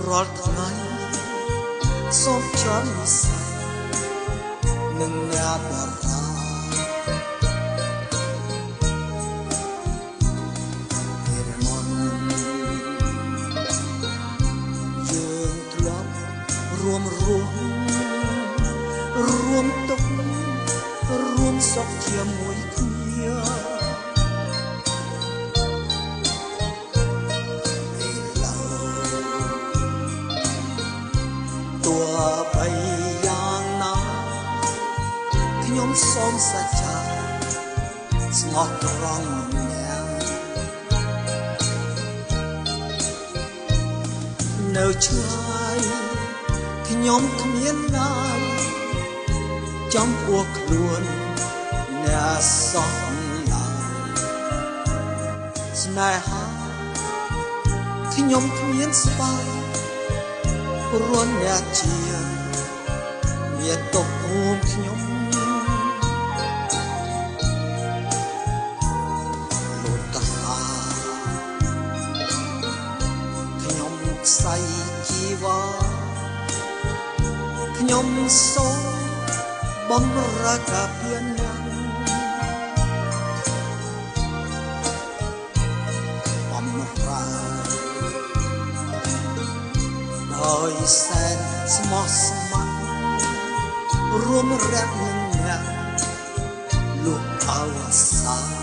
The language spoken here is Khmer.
រាល់ថ្ងៃសូមចាំនិស្ស័យនឹងអ្នកតារាពេលមុនយើងធ្លាប់រួមរស់រួមទុករួមសុខជាមួយគ្នាទោះបីយ៉ាងណាខ្ញុំសូមសច្ចាស្មោះត្រង់អ្នកនៅឆ្ងាយខ្ញុំគ្មានណាយចំពោះខ្លួនអ្នកសោះឡើយស្នេហាខ្ញុំគ្មានស្បែកព្រោះអ្នកជាមានទុកភូមិខ្ញុំលូតរាខ្ញុំខ្សែជីវ៉ាខ្ញុំសូមបំរើការពារអ្នកបំរើដោយសែនស្មោះស្ម័គ្ររួមរកនឹងអ្នកលោកអវសា